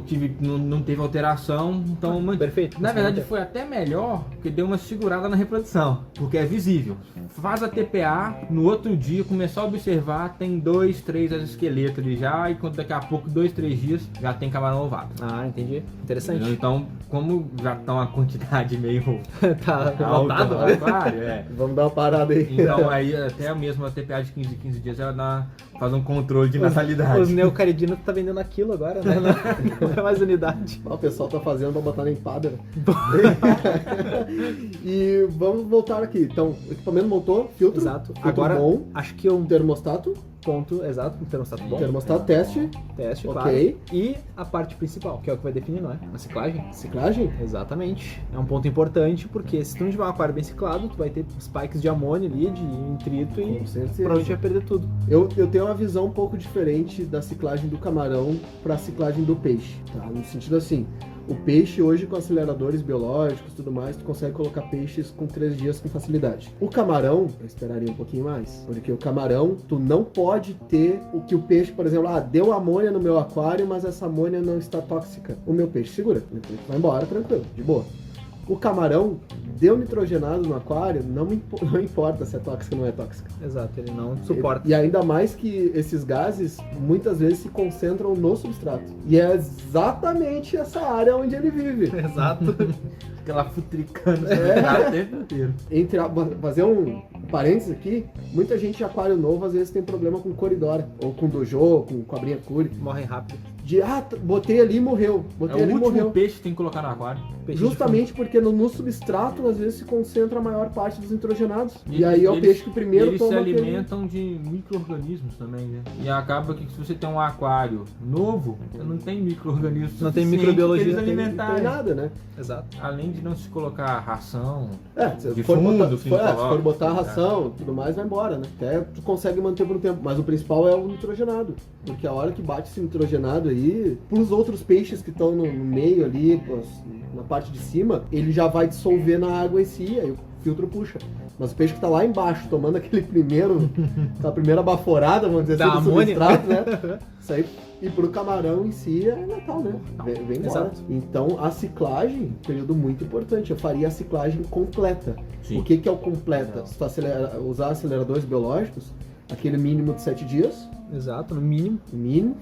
Não teve alteração. Então, Perfeito. na verdade, foi até melhor, porque deu uma segurada na reprodução. Porque é visível. Faz a TPA, no outro dia, começar a observar, tem 2, 3 esqueletos ali já. E quando daqui a pouco, 2, 3 dias, já tem camarão ovado. Ah, entendi. Interessante. Então, como já tá uma quantidade meio Tá alta lotado, no né? aquário, Vamos dar uma parada aí. Então aí até mesmo a TPA de 15 em 15 dias ela faz um controle de natalidade. Os neocaridinos tá vendendo aquilo agora, né? Não é mais unidade. O pessoal tá fazendo pra botar na empada. Né? E vamos voltar aqui. Então, o equipamento montou, filtro, Exato. filtro Agora, bom, acho que um termostato, ponto exato, um termostato bom. termostato, teste, Teste, ok. claro. E a parte principal, que é o que vai definir, não é? A ciclagem. ciclagem. Exatamente. É um ponto importante, porque se tu não tiver um aquário bem ciclado, tu vai ter spikes de amônia ali, de nitrito e Com certeza. provavelmente vai perder tudo. Eu tenho uma visão um pouco diferente da ciclagem do camarão para a ciclagem do peixe, tá? No sentido assim, o peixe hoje com aceleradores biológicos e tudo mais, tu consegue colocar peixes com 3 dias com facilidade. O camarão, eu esperaria um pouquinho mais, porque o camarão, tu não pode ter o que o peixe, por exemplo, deu amônia no meu aquário, mas essa amônia não está tóxica. O meu peixe segura, o meu peixe vai embora tranquilo, de boa. O camarão deu nitrogenado no aquário, não importa se é tóxica ou não é tóxica. Exato, ele não suporta. E ainda mais que esses gases muitas vezes se concentram no substrato. E é exatamente essa área onde ele vive. Exato. Aquela futricando o tempo inteiro. Fazer um parênteses aqui, muita gente de aquário novo às vezes tem problema com coridora, ou com dojo, com cobrinha curi. Morrem rápido. Botei ali e morreu. É Botei o ali e último morreu. peixe que tem que colocar no aquário. Peixe de Justamente porque no substrato às vezes se concentra a maior parte dos nitrogenados. E E aí é o eles- peixe que primeiro Eles se toma aquele... alimentam de micro-organismos também, né? E acaba que se você tem um aquário novo, você não tem micro-organismos Não tem suficiente microbiologia, pra eles Não tem alimentarem. nada, né? Exato. Além de não se colocar ração. Se De for fundo, botar, que não se coloca. for botar a ração e tudo mais, vai embora, né? Até tu consegue manter por um tempo. Mas o principal é o nitrogenado. Porque a hora que bate esse nitrogenado aí, pros outros peixes que estão no meio ali, na parte de cima, ele já vai dissolver na água em si, aí o filtro puxa. Mas o peixe que tá lá embaixo, tomando aquela primeira baforada, vamos dizer Da assim, do amônia, substrato, né? Isso aí, e pro camarão em si é letal, né? Vem embora. Exato. Então a ciclagem, período muito importante. Eu faria a ciclagem completa. Sim. O que é o completa? Se tu usar aceleradores biológicos, aquele mínimo de 7 dias, Exato, no mínimo.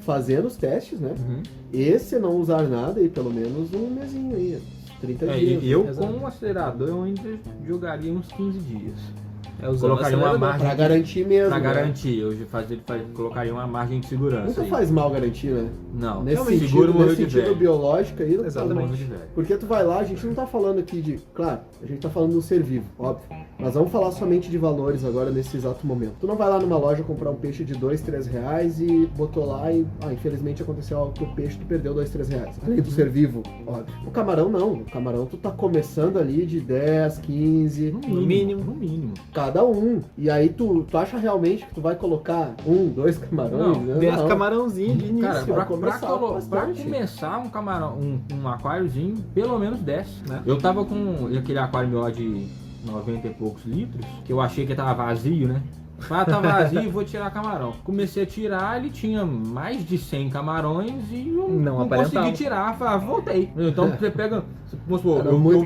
fazendo os testes, né? Uhum. E se não usar nada, aí pelo menos um mesinho aí, 30 dias. Eu Exato. com o acelerador eu ainda jogaria uns 15 dias. É usando Colocaria uma acelerador. margem Pra garantir mesmo. pra né? garantir. Eu colocaria uma margem de segurança. Nunca aí. faz mal garantir, né? Não, Nesse seguro sentido, morreu nesse de sentido velho. biológico aí, Exatamente. Morreu de velho. porque tu vai lá, a gente não tá falando aqui de... Claro, a gente tá falando do ser vivo, óbvio. Mas vamos falar somente de valores agora, nesse exato momento. Tu não vai lá numa loja comprar um peixe de R$2, R$3 e botou lá e... infelizmente aconteceu algo com o peixe, tu perdeu R$2, R$3. Além do ser vivo, óbvio. O camarão não. O camarão tu tá começando ali de 10, 15... No mínimo. No mínimo. Cada um. E aí tu acha realmente que tu vai colocar 1, 2 camarões? Não, né? Tem as Não. camarãozinhos de início. Cara, vai pra começar bastante. começar um camarão, um aquáriozinho, pelo menos 10. Né? Eu tava com aquele aquário meu lá de 90 e poucos litros, que eu achei que tava vazio, né? Tá vazio, vou tirar camarão. Comecei a tirar, ele tinha mais de 100 camarões e eu não consegui tirar. Falei, voltei. Então você pega... Vamos supor,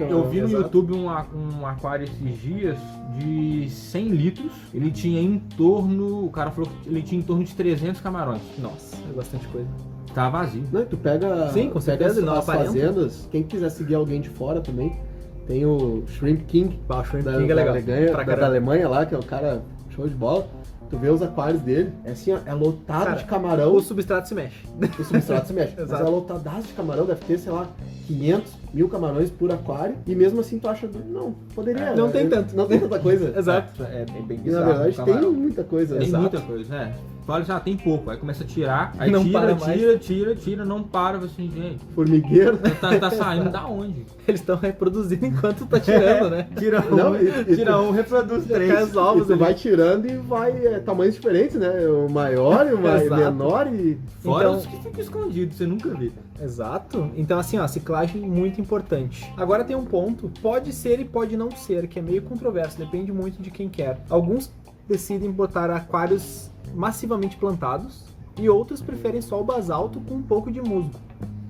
eu vi no YouTube um aquário esses dias de 100 litros. Ele tinha em torno... O cara falou que ele tinha em torno de 300 camarões. Nossa, é bastante coisa. Tá vazio. Não, tu pega, sim, com certeza, as fazendas, quem quiser seguir alguém de fora também, tem o Shrimp King, o Shrimp King é legal. Da Alemanha lá, que é um cara show de bola. Tu vê os aquários dele, é assim, ó, é lotado, cara, de camarão. O substrato se mexe. O substrato se mexe. Mas é lotadaço de camarão, deve ter, sei lá, 500, 1000 camarões por aquário. E mesmo assim tu acha, não, poderia. Não tem tanto. Não tem tanta coisa. Exato. É bem bizarro. E na verdade tem muita coisa. Tem muita coisa, né? Fala, já tem pouco, aí começa a tirar, aí não tira, não para, assim, gente. Formigueiro. Tá saindo da onde? Eles estão reproduzindo enquanto tá tirando, né? Tira um, reproduz 3. Ovos, tu vai tirando e vai tamanhos diferentes, né? O maior e o menor e... Fora então, os que ficam escondidos, você nunca vê. Exato. Então assim, ó, ciclagem muito importante. Agora tem um ponto, pode ser e pode não ser, que é meio controverso, depende muito de quem quer. Alguns decidem botar aquários massivamente plantados e outros preferem só o basalto com um pouco de musgo.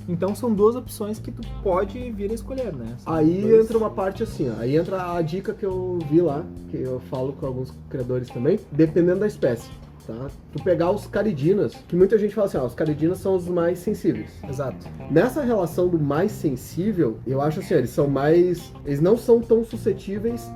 Então são duas opções que tu pode vir a escolher, né? Aí entra uma parte assim, ó, aí entra a dica que eu vi lá, que eu falo com alguns criadores também, dependendo da espécie. Tá? Tu pegar os caridinas, que muita gente fala assim, os caridinas são os mais sensíveis. Exato. Nessa relação do mais sensível, eu acho assim, eles não são tão suscetíveis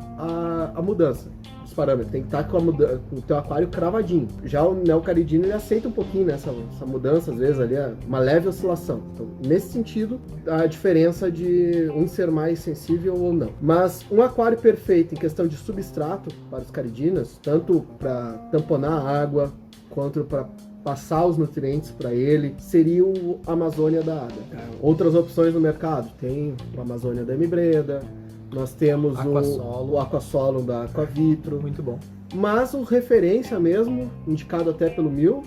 à mudança. Parâmetros, tem que estar com o teu aquário cravadinho. Já o neocaridino, ele aceita um pouquinho nessa mudança, às vezes ali, uma leve oscilação. Então, nesse sentido, a diferença de um ser mais sensível ou não. Mas um aquário perfeito em questão de substrato para os caridinas, tanto para tamponar a água, quanto para passar os nutrientes para ele, seria o Amazônia da Ada. Outras opções no mercado, tem o Amazônia da Emibreda, nós temos o Aquasolo da Aquavitro. Muito bom. Mas o referência mesmo, indicado até pelo Mil,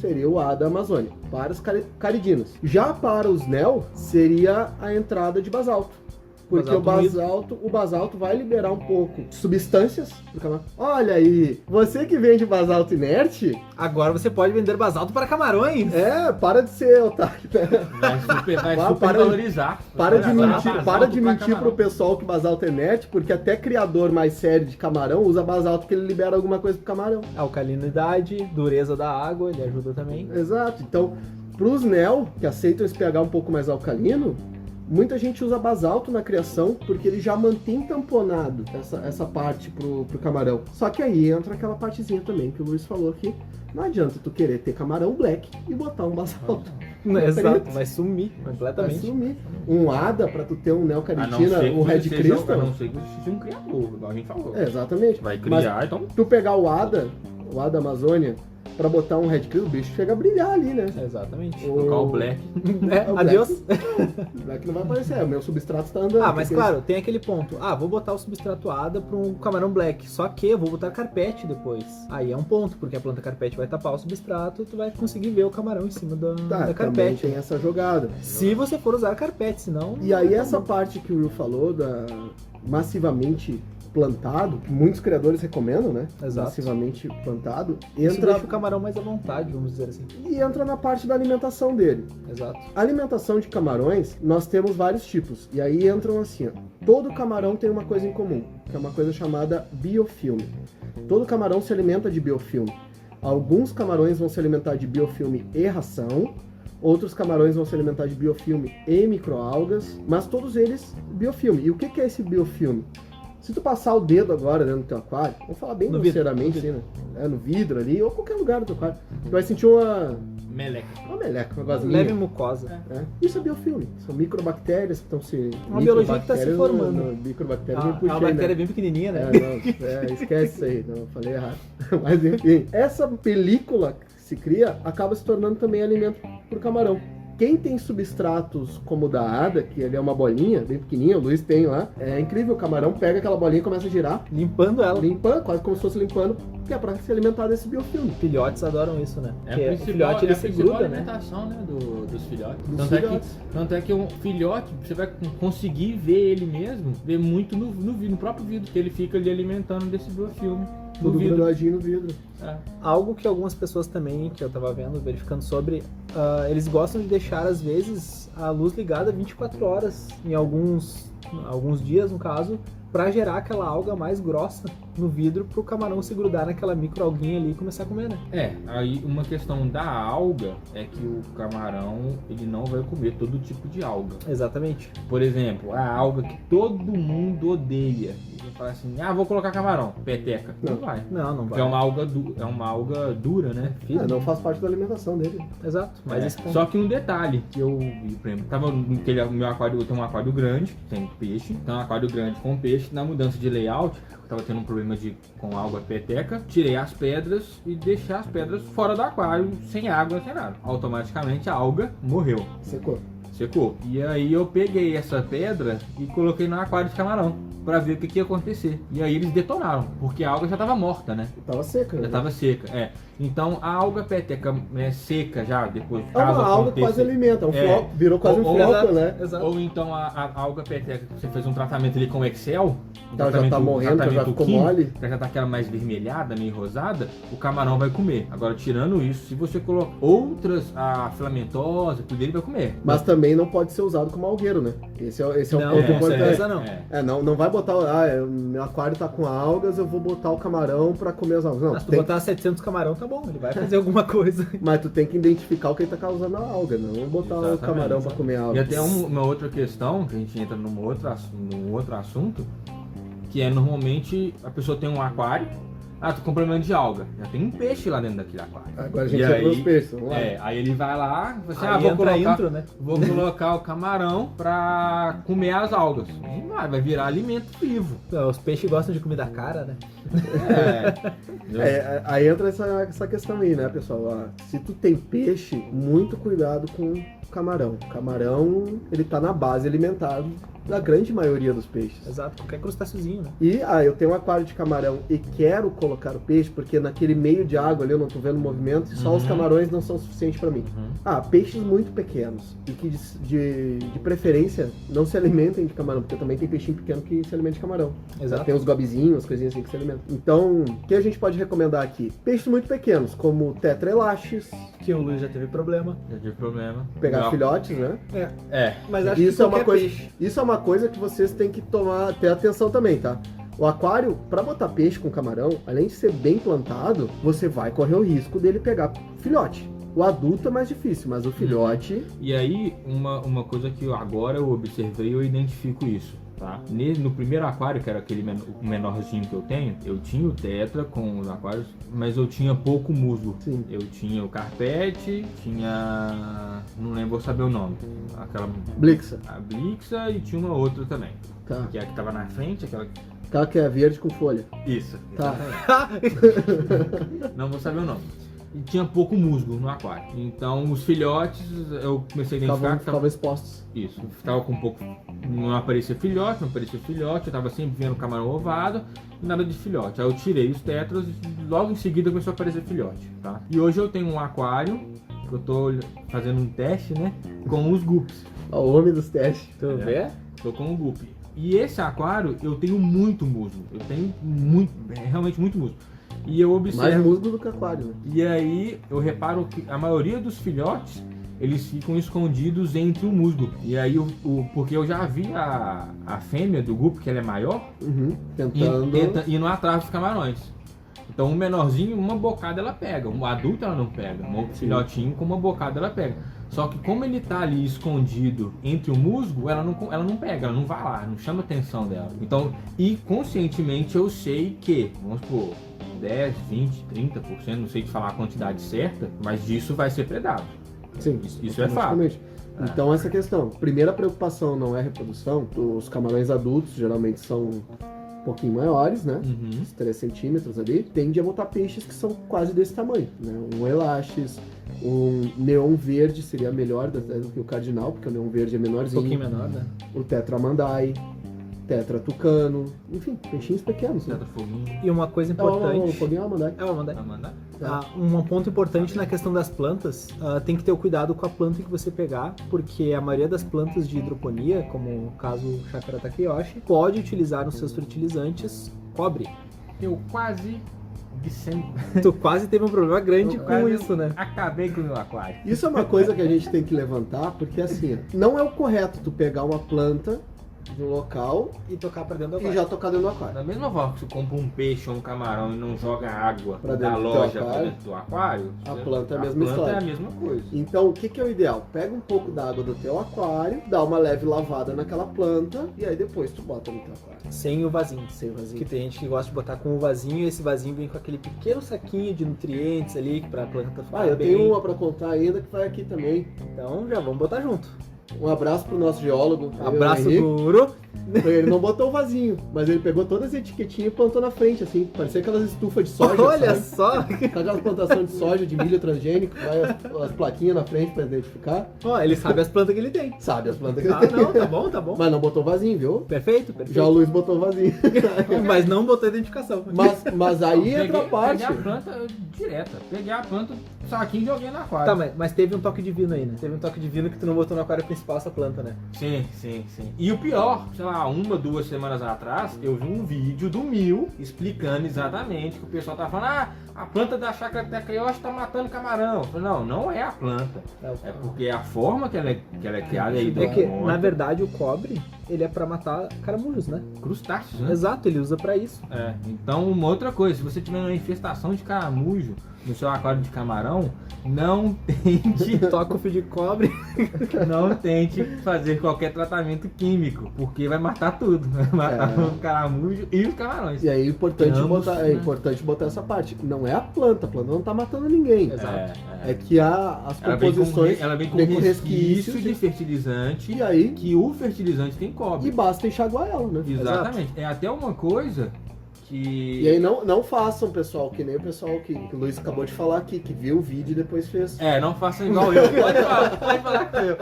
seria o Ada Amazônia, para os caridinos. Já para os Neo, seria a entrada de basalto. Porque o basalto vai liberar um pouco de substâncias do camarão. Olha aí, você que vende basalto inerte... Agora você pode vender basalto para camarões. Para de ser otário. Vai super valorizar. Para de mentir pro pessoal que basalto é inerte, porque até criador mais sério de camarão usa basalto que ele libera alguma coisa pro camarão. Alcalinidade, dureza da água, ele ajuda também. Exato. Então, pros Neo, que aceitam esse pH um pouco mais alcalino, muita gente usa basalto na criação porque ele já mantém tamponado essa parte pro camarão. Só que aí entra aquela partezinha também que o Luiz falou aqui. Não adianta tu querer ter camarão black e botar um basalto. Exato, vai sumir completamente. Vai sumir. Um ADA pra tu ter um neocaritina, um Red Crystal. A não ser que você seja um criador, igual a gente falou. Exatamente. Vai criar, mas então... Tu pegar o ADA Amazônia, pra botar um Red Crystal, o bicho chega a brilhar ali, né? Exatamente. Colocar o Black. Adeus. O Black não vai aparecer, o meu substrato está andando. Mas claro, tem aquele ponto. Vou botar o substrato ADA para um camarão Black, só que eu vou botar carpete depois. Aí é um ponto, porque a planta carpete vai tapar o substrato, tu vai conseguir ver o camarão em cima da carpete. Tem essa jogada. Se você for usar carpete, senão... E aí essa parte que o Will falou, da massivamente plantado, que muitos criadores recomendam, né? Exato. Massivamente plantado. Isso deixa o camarão mais à vontade, vamos dizer assim. E entra na parte da alimentação dele. Exato. A alimentação de camarões, nós temos vários tipos. E aí entram assim, todo camarão tem uma coisa em comum, que é uma coisa chamada biofilme. Todo camarão se alimenta de biofilme. Alguns camarões vão se alimentar de biofilme e ração, outros camarões vão se alimentar de biofilme e microalgas, mas todos eles biofilme. E o que é esse biofilme? Se tu passar o dedo agora, né, no teu aquário, vamos falar bem grosseiramente, assim, né? No vidro ali, ou qualquer lugar do teu aquário, tu vai sentir uma meleca, uma gozinha. Leve mucosa. Isso é biofilme. São microbactérias que estão se... Uma biologia que está se formando. Microbactéria, é uma bactéria bem pequenininha, né? Esquece isso aí, não, falei errado. Mas enfim, essa película que se cria acaba se tornando também alimento pro camarão. Quem tem substratos como o da Ada, que ele é uma bolinha, bem pequenininha, o Luiz tem lá, é incrível, o camarão pega aquela bolinha e começa a girar. Limpando ela. Limpando, quase como se fosse limpando, que é pra se alimentar desse biofilme. Filhotes adoram isso, né? O filhote, ele se gruda, né? É a alimentação, né, dos filhotes. Tanto é que um filhote, você vai conseguir ver ele mesmo, ver muito no próprio vidro, que ele fica ali alimentando desse biofilme. Tudo vidro. grudadinho no vidro. É. Algo que algumas pessoas também, que eu tava vendo, verificando sobre, eles gostam de deixar, às vezes, a luz ligada 24 horas, em alguns dias, no caso, para gerar aquela alga mais grossa no vidro pro camarão se grudar naquela microalguinha ali e começar a comer, né? Aí uma questão da alga é que o camarão, ele não vai comer todo tipo de alga. Exatamente. Por exemplo, a alga que todo mundo odeia. Ele fala assim, vou colocar camarão, peteca. Não vai. Não Porque vai. é uma alga dura, né? Não faz parte da alimentação dele. Exato. Mas esse ponto... Só que um detalhe que eu vi, por exemplo, tava naquele meu aquário, eu tenho um aquário grande, tem peixe, então um aquário grande com peixe. Na mudança de layout, eu tava tendo um problema com alga peteca, tirei as pedras e deixei as pedras fora do aquário, sem água, sem nada. Automaticamente a alga morreu. Secou. E aí eu peguei essa pedra e coloquei no aquário de camarão pra ver o que ia acontecer. E aí eles detonaram, porque a alga já tava morta, né? Tava seca. Já tava seca, Então a alga peteca seca já, depois É uma alga que quase alimenta, floco, virou quase um floco, né? Exato. Ou então a alga peteca, que você fez um tratamento ali com Excel, Ela já tá morrendo, já ficou mole. já tá aquela mais vermelhada, meio rosada, o camarão vai comer. Agora, tirando isso, se você colocar outras, a filamentosa, tudo ele vai comer. Mas também não pode ser usado como algueiro, né? Esse é um Não, ponto com importante. certeza não. Não vai botar, meu aquário tá com algas, eu vou botar o camarão pra comer as algas. Não, Se tu botar 700 camarão, tá bom, ele vai fazer alguma coisa. Mas tu tem que identificar o que ele tá causando a alga, não botar o camarão pra comer a alga. E até uma outra questão, que a gente entra num outro assunto, que é normalmente a pessoa tem um aquário, tô com problema de alga, já tem um peixe lá dentro daquele aquário. Agora a gente entra nos peixes, vamos lá. Aí ele vai lá, você, Aí vou colocar o camarão pra comer as algas. Não vai virar alimento vivo. Os peixes gostam de comida cara, né? Aí entra essa questão aí, né, pessoal? Se tu tem peixe, muito cuidado com camarão. Camarão, ele tá na base alimentar da grande maioria dos peixes. Exato, qualquer crustáceozinho, né? E, eu tenho um aquário de camarão e quero colocar o peixe, porque naquele meio de água ali eu não tô vendo movimento, e só os camarões não são suficientes para mim. Peixes muito pequenos, e que de preferência não se alimentem de camarão, porque também tem peixinho pequeno que se alimenta de camarão. Exato. Tem os gobizinhos, as coisinhas assim que se alimentam. Então, o que a gente pode recomendar aqui? Peixes muito pequenos, como tetraelachis, Que o Luiz já teve problema. Já tive problema. pegar filhotes, né? Mas acho Isso que é uma qualquer coisa, peixe. isso é uma coisa que vocês têm que ter atenção também, tá? O aquário, para botar peixe com camarão, além de ser bem plantado, você vai correr o risco dele pegar filhote. O adulto é mais difícil, mas o filhote... E aí, uma coisa que agora eu observei e eu identifico isso, tá? No primeiro aquário, que era aquele menorzinho que eu tenho, eu tinha o tetra com os aquários, mas eu tinha pouco musgo. Sim. Eu tinha o carpete, tinha... não lembro, vou saber o nome. Aquela... Blixa. A Blixa e tinha uma outra também. Tá. Que é a que tava na frente, aquela... Aquela que é verde com folha. Isso. Tá. Não vou saber o nome. E tinha pouco musgo no aquário. Então os filhotes eu comecei a identificar que Estavam expostos. isso, ficava com um pouco. Não aparecia filhote, eu tava sempre vendo camarão ovado e nada de filhote. Aí eu tirei os tetras e logo em seguida começou a aparecer filhote, tá? E hoje eu tenho um aquário que eu tô fazendo um teste, né? Com os guppies. O homem dos testes. Tu vê? Tô com um guppy. E esse aquário eu tenho muito musgo. Eu tenho muito, realmente muito musgo. E eu observo. Mais musgo do que aquário, né? E aí eu reparo que a maioria dos filhotes eles ficam escondidos entre o musgo. E aí porque eu já vi a fêmea do guppy, que ela é maior, Tentando. indo atrás dos camarões. Então o menorzinho, uma bocada ela pega. O adulto ela não pega. Um filhotinho com uma bocada ela pega. Só que como ele tá ali escondido entre o musgo, ela não pega, ela não vai lá, não chama a atenção dela. Então, e conscientemente eu sei que, vamos supor, 10, 20, 30%, não sei de falar a quantidade certa, mas disso vai ser predado. Sim, Isso é fato. Então essa questão, primeira preocupação não é a reprodução, os camarões adultos geralmente são um pouquinho maiores, né? Uhum. Uns 3 centímetros ali, tende a botar peixes que são quase desse tamanho, né? Um elachis, um neon verde seria melhor do que o cardinal, porque o neon verde é Um menorzinho. pouquinho menor, né? O tetramandai, tetra tucano, enfim, peixinhos pequenos. Né? Tetra foguinho. E uma coisa O importante. foguinho é uma mandai. É, vou mandar. Amanda? Um ponto importante na questão das plantas, tem que ter o cuidado com a planta que você pegar, porque a maioria das plantas de hidroponia, como o caso Chakra Takeyoshi, pode utilizar nos seus fertilizantes cobre. Eu quase Tu quase teve um problema grande com isso, né? Acabei com o meu aquário. Isso é uma coisa que a gente tem que levantar, porque assim, não é o correto tu pegar uma planta de um local E tocar pra dentro do e aquário. já tocar dentro do aquário. Da mesma forma que você compra um peixe ou um camarão e não joga água Pra da dentro do loja pra aquário, dentro do aquário, a planta é a mesma planta história. é a mesma coisa. Então, o que é o ideal? Pega um pouco da água do teu aquário, dá uma leve lavada naquela planta e aí depois tu bota no teu aquário. Sem o vasinho. Sem o vasinho. Que tem gente que gosta de botar com o vasinho e esse vasinho vem com aquele pequeno saquinho de nutrientes ali pra planta ficar Eu bem. tenho uma pra contar ainda que vai aqui também. Então já vamos botar junto. Um abraço pro nosso geólogo. Abraço Henrique. duro. Ele não botou o vasinho, mas ele pegou todas as etiquetinhas e plantou na frente, assim. Parecia aquelas estufas de soja. Olha sabe? só. Sabe aquelas plantações de soja, de milho transgênico, vai as plaquinhas na frente pra identificar. Ó, ele sabe as plantas que ele tem. Sabe as plantas que ele Ah, tem. não, tá bom, tá bom. Mas não botou vasinho, viu? Perfeito, perfeito. Já o Luiz botou vasinho. Mas não botou identificação. Mas aí entra a parte. Peguei a planta direta. Peguei a planta, saquinho e joguei no aquário. Tá, mas teve um toque divino aí, né? Teve um toque divino que tu não botou no aquário principal essa planta, né? Sim. E o pior, sei lá, 2 semanas atrás, eu vi um vídeo do Mil explicando exatamente que o pessoal tá falando, a planta da chácara Tecaioshi tá matando camarão. Eu falei, não é a planta. É porque a forma que ela é criada é É que, hidromórfica. na verdade, o cobre, ele é pra matar caramujos, né? Crustáceos, né? Exato, ele usa pra isso. É, então uma outra coisa, se você tiver uma infestação de caramujo no seu aquário de camarão, não tente, Toca o fio de cobre. não tente fazer qualquer tratamento químico, porque vai matar tudo, vai matar o caramujo e os camarões. E aí Ambos, é né? importante botar essa parte. Não é a planta não tá matando ninguém. Exato. É que as Ela vem composições ela vem com vem com resquício de resquícios fertilizante, e aí que o fertilizante tem e cobre. basta enxaguar ela, né? Exatamente. É até uma coisa que... E aí não façam, pessoal, que nem o pessoal que o Luiz acabou de falar aqui, que viu o vídeo e depois fez. Não façam igual eu. Pode falar com eu.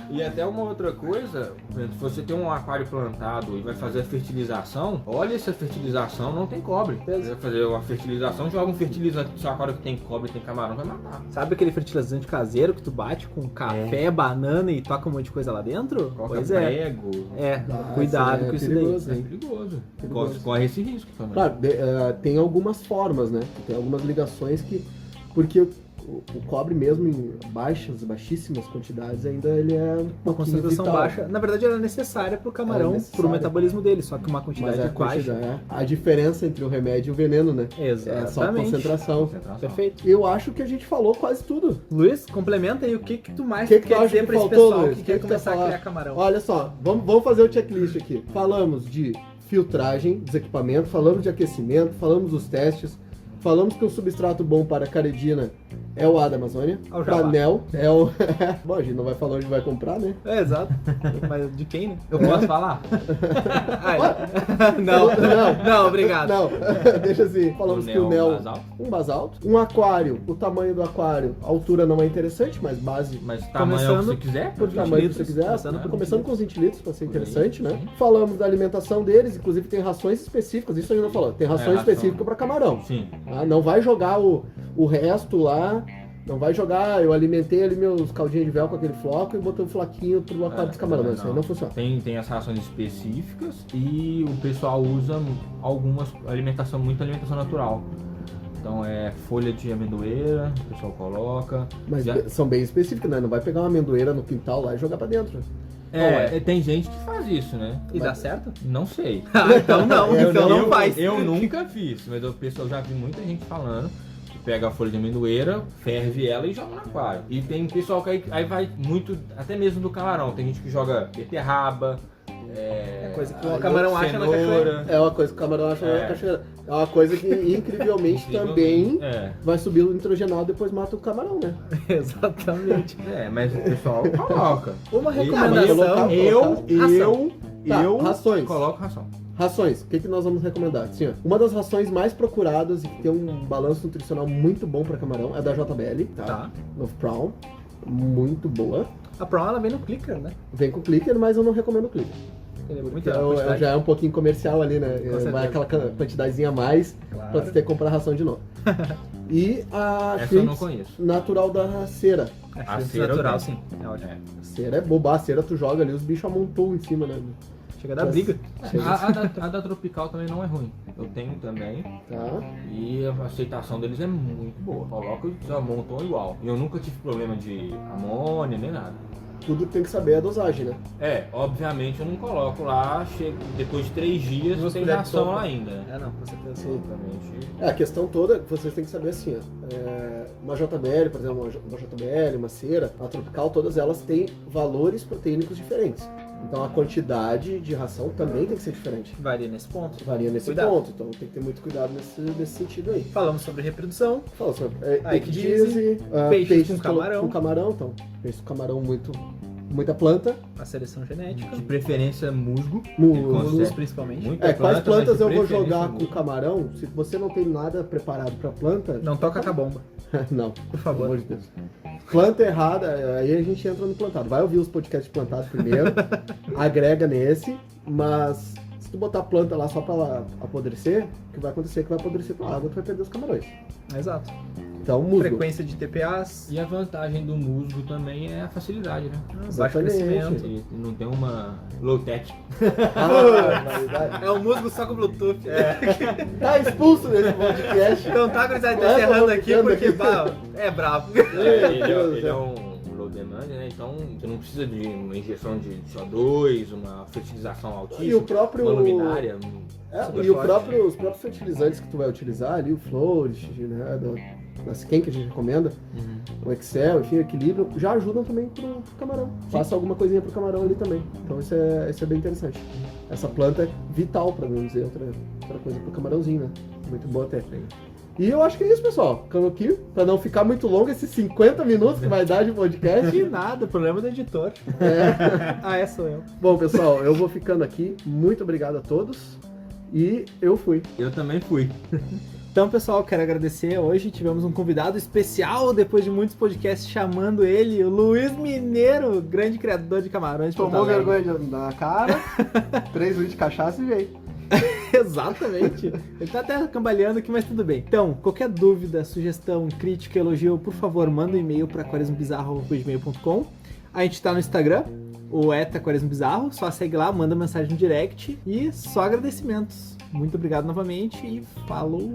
E até uma outra coisa, por exemplo, se você tem um aquário plantado e vai fazer a fertilização, olha se a fertilização não tem cobre. Você vai fazer uma fertilização, joga um fertilizante no seu aquário que tem cobre, tem camarão, vai matar. Sabe aquele fertilizante caseiro que tu bate com café, banana e toca um monte de coisa lá dentro? Coloca Pois é. prego. Cuidado isso com isso perigoso, daí. É hein? perigoso. Perigoso. Corre esse risco também. Claro, tem algumas formas, né? Tem algumas ligações que... Porque o cobre mesmo em baixíssimas quantidades ainda ele é Uma pouquinho concentração vital. baixa. Na verdade, ela é necessária pro camarão, necessária. pro metabolismo dele, só que uma Mas quantidade a baixa. a diferença entre o remédio e o veneno, né? Exatamente. É só a concentração. Concentração. Perfeito. Eu acho que a gente falou quase tudo. Luiz, complementa aí o que tu mais Que tu quer acha dizer que pra esse faltou, pessoal Luiz? que Que quer tu quer começar a falar? criar camarão. Olha só, vamos fazer o checklist aqui. Falamos de filtragem dos equipamentos, falamos de aquecimento, falamos dos testes, falamos que um substrato bom para a caredina é o A da Amazônia. É o jabá. Panel é o... Bom, a gente não vai falar onde vai comprar, né? É, exato. Mas de quem, né? Eu posso falar? Não, obrigado. Não, deixa assim. Falamos que o Nel... basalto. Um basalto. Um aquário, o tamanho do aquário, a altura não é interessante, mas base... Mas tamanho é o que você quiser. Por 20 tamanho que litros, você quiser, começando começando com com 20 litros para ser Por aí, interessante, né? sim. Falamos da alimentação deles, inclusive tem rações específicas, isso a gente não falou, tem rações ração. específicas para camarão. Sim. Tá? Não vai jogar o resto lá, não vai jogar, eu alimentei ali meus caldinhos de véu com aquele floco e botei um floquinho pro aquário dos camarão, não, isso aí não funciona. Tem as rações específicas e o pessoal usa muita alimentação natural. Então é folha de amendoeira, o pessoal coloca. Mas Já- são bem específicas, né? Não vai pegar uma amendoeira no quintal lá e jogar para dentro. tem gente que faz isso, né? E dá certo? Não sei. Então não, então não faz. Eu nunca fiz, mas o pessoal já vi muita gente falando. Pega a folha de amendoeira, ferve ela e joga no aquário. E tem pessoal que aí vai muito, até mesmo do camarão. Tem gente que joga beterraba, Coisa que o camarão acha na cachoeira. cenoura. É uma coisa que o camarão acha na cachoeira. É uma coisa que incrivelmente também vai subir o nitrogenado e depois mata o camarão, né? Exatamente. Mas o pessoal coloca. Uma E- recomendação. Eu rações. coloco ração. Rações, o que nós vamos recomendar? Assim, ó, uma das rações mais procuradas e que tem um balanço nutricional muito bom para camarão é da JBL, tá? Novo Prawn, muito boa. A Prawn ela vem no clicker, né? Vem com clicker, mas eu não recomendo o clicker. Ele é Porque muita quantidade. já é um pouquinho comercial ali, né? certeza. Vai aquela quantidadezinha a mais Claro. pra você ter que comprar ração de novo. E a Essa eu não Shrimps conheço. natural da cera. A A Shrimps cera natural, eu sim. tenho. É ótimo. Cera é boba, a cera tu joga ali, os bichos amontoam em cima, né? Chega a dar briga. A da Tropical também não é ruim. Eu tenho também. Tá. E a aceitação deles é muito boa. Coloca e já montam igual. E eu nunca tive problema de amônia nem nada. Tudo que tem que saber é a dosagem, né? Obviamente eu não coloco lá, depois de 3 dias Duas tem colheres de ração sopa. lá ainda. Né? Não, com certeza. Sim. Obviamente. A questão toda, vocês têm que saber assim, ó, uma JBL, por exemplo, uma JBL, uma cera, a Tropical, todas elas têm valores proteínicos diferentes. Então a quantidade de ração também tem que ser diferente. Varia nesse ponto. Varia nesse Cuidado. ponto, então tem que ter muito cuidado nesse sentido aí. Falamos sobre reprodução. Fala sobre Ecdise, peixes peixes com camarão. Então, peixe com camarão, muita planta. A seleção genética. De preferência musgo. Musgos, principalmente. Muita Quais planta, mas plantas de eu vou preferência jogar com musgo. camarão? Se você não tem nada preparado pra planta, Não toca com a bomba, não, por pelo favor. amor de Deus. Planta errada, aí a gente entra no plantado. Vai ouvir os podcasts de plantado primeiro, agrega nesse, mas se tu botar planta lá só pra ela apodrecer, o que vai acontecer é que vai apodrecer tua água, tu vai perder os camarões. Exato. Então, musgo. Frequência de TPAs, E a vantagem do musgo também é a facilidade, né? baixo Exatamente. crescimento. Ele não tem uma low-tech. Ah, É o musgo só com Bluetooth. tá expulso desse podcast. Então tá, gurizada, Vai, encerrando vamos aqui ficando porque aqui. pá, é brabo. Ele é um low demand, né? Então você não precisa de uma injeção de CO2, uma fertilização altíssima, E o próprio- uma luminária. E os próprios fertilizantes que tu vai utilizar ali, o Flourish, né, da Skin que a gente recomenda, o Excel, enfim, o equilíbrio, já ajudam também pro camarão. Faça alguma coisinha pro camarão ali também. Então isso é bem interessante. Essa planta é vital, pra não dizer outra coisa, pro camarãozinho, né? Muito boa até. E eu acho que é isso, pessoal. Ficando aqui, pra não ficar muito longo esses 50 minutos que vai dar de podcast. Que nada, problema do editor. É. Sou eu. Bom, pessoal, eu vou ficando aqui. Muito obrigado a todos. E eu fui. Eu também fui. Então, pessoal, quero agradecer. Hoje tivemos um convidado especial, depois de muitos podcasts, chamando ele, o Luiz Mineiro, grande criador de camarões. de Porto Tomou Alegre. vergonha na cara, 3 litros de cachaça e veio. Exatamente. Ele tá até cambaleando aqui, mas tudo bem. Então, qualquer dúvida, sugestão, crítica, elogio, por favor, manda um e-mail para quaresmobizarro@gmail.com. A gente tá no Instagram, o @quaresmobizarro. Só segue lá, manda mensagem no direct. E só agradecimentos. Muito obrigado novamente e falou!